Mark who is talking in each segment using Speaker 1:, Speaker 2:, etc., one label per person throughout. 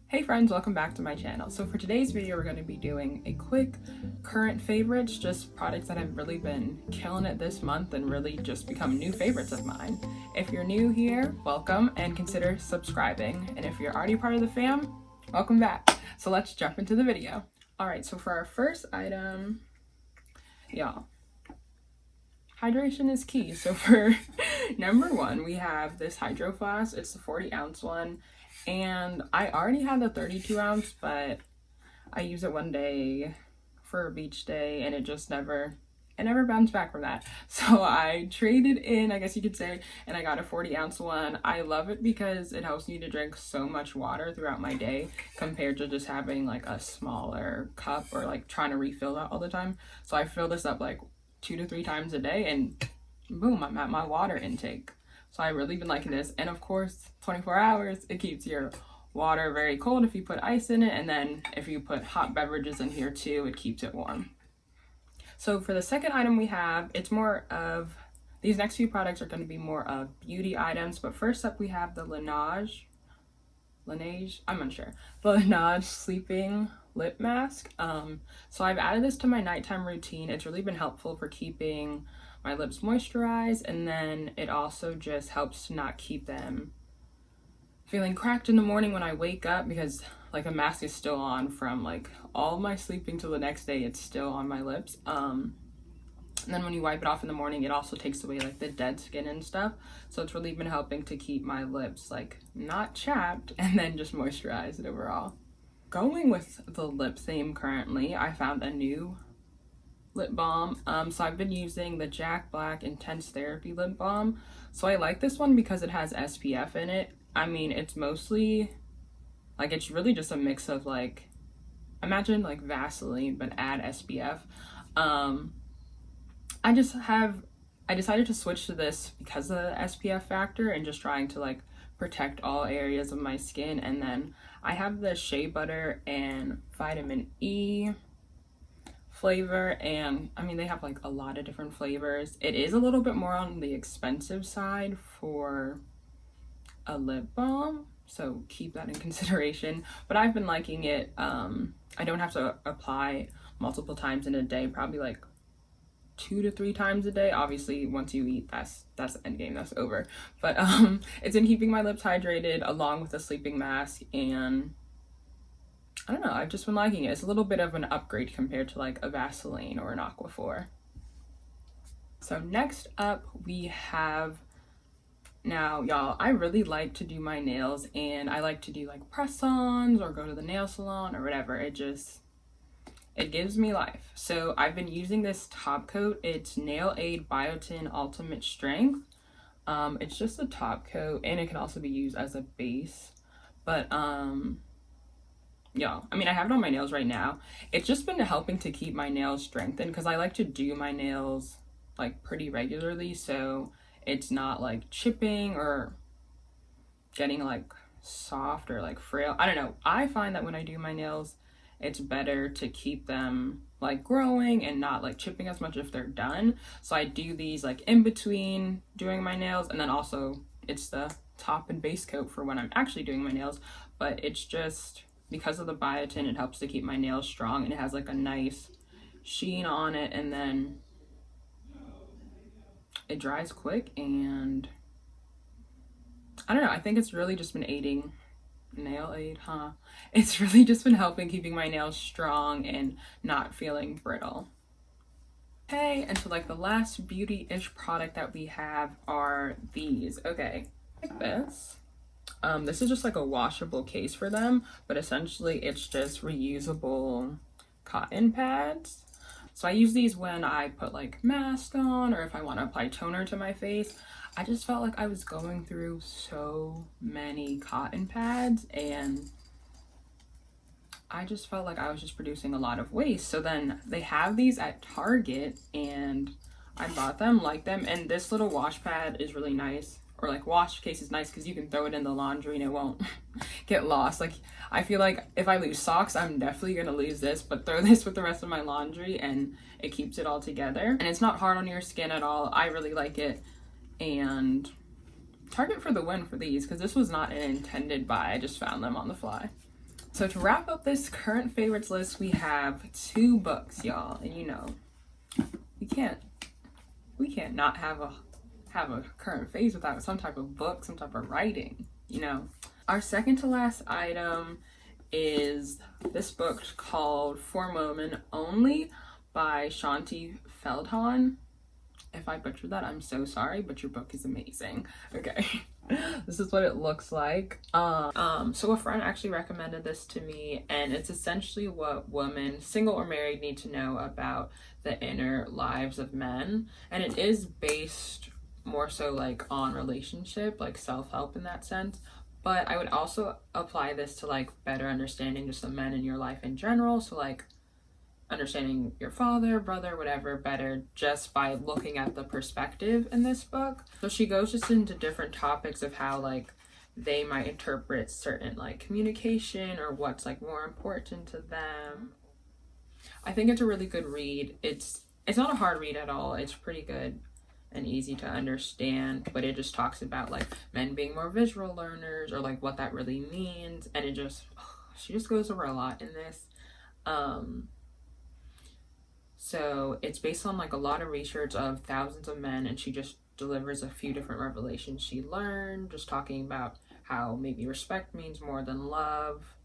Speaker 1: Hey friends, welcome back to my channel. So for today's video, we're going to be doing a quick current favorites, just products that have really been killing it this month and really just become new favorites of mine. If you're new here, welcome and consider subscribing. And if you're already part of the fam, welcome back. So let's jump into the video. All right, so for our first item, y'all, hydration is key. So for number one, we have this Hydro Flask. It's the 40-ounce one. And I already had the 32-ounce, but I use it one day for a beach day and it never bounced back from that. So I traded in, I guess you could say, and I got a 40-ounce one. I love it because it helps me to drink so much water throughout my day compared to just having like a smaller cup or like trying to refill that all the time. So I fill this up like 2 to 3 times a day and boom, I'm at my water intake. So I've really been liking this. And of course, 24 hours, it keeps your water very cold if you put ice in it. And then if you put hot beverages in here too, it keeps it warm. So for the second item we have, it's more of, these next few products are going to be more of beauty items. But first up we have the Laneige, I'm unsure, the Laneige Sleeping Lip Mask. So I've added this to my nighttime routine. It's really been helpful for keeping my lips moisturized, and then it also just helps to not keep them feeling cracked in the morning when I wake up, because like a mask is still on from like all my sleeping till the next day. It's still on my lips. And then when you wipe it off in the morning, it also takes away like the dead skin and stuff. So it's really been helping to keep my lips like not chapped and then just moisturized overall. Going with the lip theme currently, I found a new lip balm. So I've been using the Jack Black Intense Therapy lip balm. So I like this one because it has SPF in it. I mean, it's mostly like, it's really just a mix of like, imagine like Vaseline but add SPF. I decided to switch to this because of the SPF factor and just trying to like protect all areas of my skin. And then I have the shea butter and vitamin E flavor, and I mean they have like a lot of different flavors. It is a little bit more on the expensive side for a lip balm, so keep that in consideration, but I've been liking it. I don't have to apply multiple times in a day, probably like 2 to 3 times a day. Obviously once you eat, that's the end game, that's over. But it's been keeping my lips hydrated along with a sleeping mask, and I don't know, I've just been liking it. It's a little bit of an upgrade compared to like a Vaseline or an Aquaphor. So next up we have, now y'all, I really like to do my nails, and I like to do like press-ons or go to the nail salon or whatever. It gives me life. So I've been using this top coat. It's Nail Aid Biotin Ultimate Strength. It's just a top coat and it can also be used as a base. But yeah, I mean, I have it on my nails right now. It's just been helping to keep my nails strengthened because I like to do my nails like pretty regularly, so it's not like chipping or getting like soft or like frail. I don't know. I find that when I do my nails, it's better to keep them like growing and not like chipping as much if they're done. So I do these like in between doing my nails, and then also it's the top and base coat for when I'm actually doing my nails. But it's just because of the biotin, it helps to keep my nails strong, and it has like a nice sheen on it, and then it dries quick, and I don't know, I think it's really just been aiding. Nail aid, huh? It's really just been helping keeping my nails strong and not feeling brittle. Okay, and so like the last beauty-ish product that we have are these. Okay, like this. This is just like a washable case for them, but essentially it's just reusable cotton pads. So I use these when I put like mask on or if I want to apply toner to my face. I just felt like I was going through so many cotton pads, and I just felt like I was just producing a lot of waste. So then they have these at Target, and I bought them, liked them, and this little wash pad is really nice, or like wash case is nice because you can throw it in the laundry and it won't get lost. Like I feel like if I lose socks, I'm definitely gonna lose this, but throw this with the rest of my laundry and it keeps it all together, and it's not hard on your skin at all. I really like it. And Target for the win for these, because this was not an intended buy. I just found them on the fly. So to wrap up this current favorites list, we have 2 books, y'all. And you know, we can't not have a current phase without some type of book, some type of writing, you know. Our second to last item is this book called For Women Only by Shanti Feldhahn. If I butchered that, I'm so sorry, but your book is amazing. Okay. This is what it looks like. So a friend actually recommended this to me, and it's essentially what women, single or married, need to know about the inner lives of men. And it is based more so like on relationship, like self-help in that sense. But I would also apply this to like better understanding just the men in your life in general. So like understanding your father, brother, whatever better just by looking at the perspective in this book. So she goes just into different topics of how like they might interpret certain like communication or what's like more important to them. I think it's a really good read. It's not a hard read at all. It's pretty good and easy to understand, but it just talks about like men being more visual learners or like what that really means, and she just goes over a lot in this. So it's based on like a lot of research of thousands of men, and she just delivers a few different revelations she learned, just talking about how maybe respect means more than love,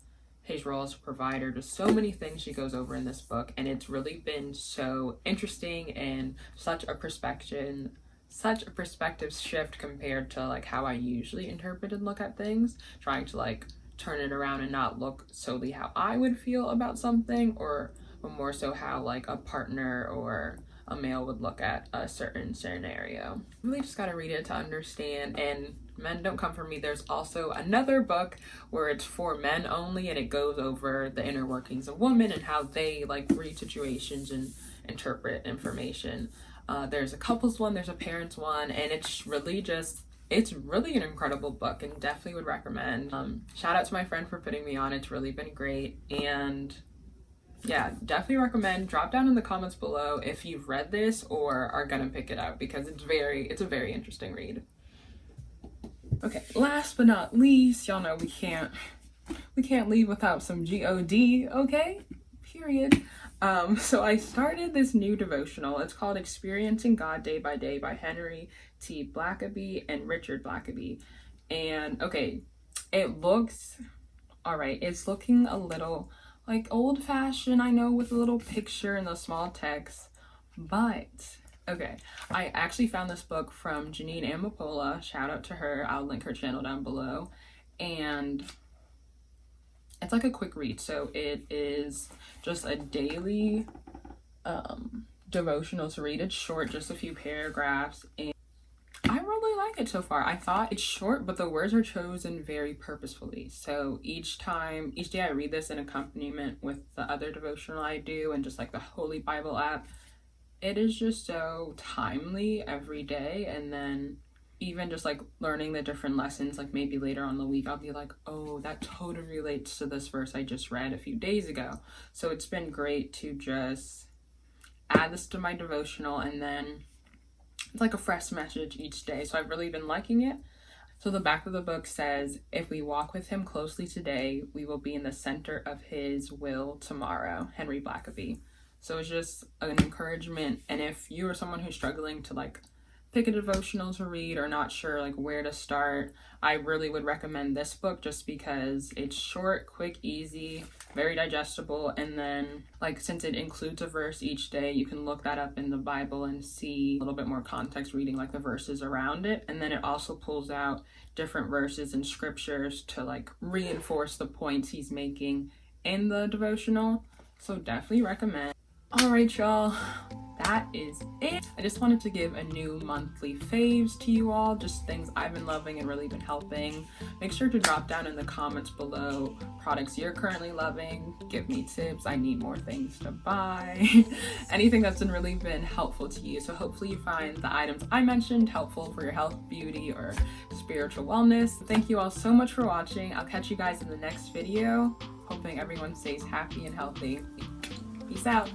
Speaker 1: his role as a provider, just so many things she goes over in this book. And it's really been so interesting and such a perspective shift compared to like how I usually interpret and look at things, trying to like turn it around and not look solely how I would feel about something, but more so how like a partner or a male would look at a certain scenario. You really just gotta read it to understand. And men don't come from me. There's also another book where it's for men only, and it goes over the inner workings of women and how they like read situations and interpret information. There's a couples one, there's a parents one, and it's really an incredible book and definitely would recommend. Shout out to my friend for putting me on. It's really been great. And yeah, definitely recommend. Drop down in the comments below if you've read this or are gonna pick it up, because it's a very interesting read. Okay, last but not least, y'all know we can't leave without some GOD, okay? Period. So I started this new devotional. It's called Experiencing God Day by Day by Henry T. Blackaby and Richard Blackaby. And okay, it looks all right. It's looking a little like old-fashioned, I know, with a little picture and the small text, but okay, I actually found this book from Janine Amapola. Shout out to her. I'll link her channel down below. And it's like a quick read. So it is just a daily devotional to read. It's short, just a few paragraphs. And I really like it so far. I thought it's short, but the words are chosen very purposefully. So each day I read this in accompaniment with the other devotional I do and just like the Holy Bible app. It is just so timely every day. And then even just like learning the different lessons, like maybe later on in the week, I'll be like, oh, that totally relates to this verse I just read a few days ago. So it's been great to just add this to my devotional, and then it's like a fresh message each day. So I've really been liking it. So the back of the book says, if we walk with him closely today, we will be in the center of his will tomorrow. Henry Blackaby. So it's just an encouragement. And if you are someone who's struggling to like pick a devotional to read or not sure like where to start, I really would recommend this book just because it's short, quick, easy, very digestible. And then like since it includes a verse each day, you can look that up in the Bible and see a little bit more context reading like the verses around it. And then it also pulls out different verses and scriptures to like reinforce the points he's making in the devotional. So definitely recommend. All right, y'all, that is it. I just wanted to give a new monthly faves to you all, just things I've been loving and really been helping. Make sure to drop down in the comments below products you're currently loving. Give me tips. I need more things to buy. Anything that's really been helpful to you. So hopefully you find the items I mentioned helpful for your health, beauty, or spiritual wellness. Thank you all so much for watching. I'll catch you guys in the next video. Hoping everyone stays happy and healthy. Peace out.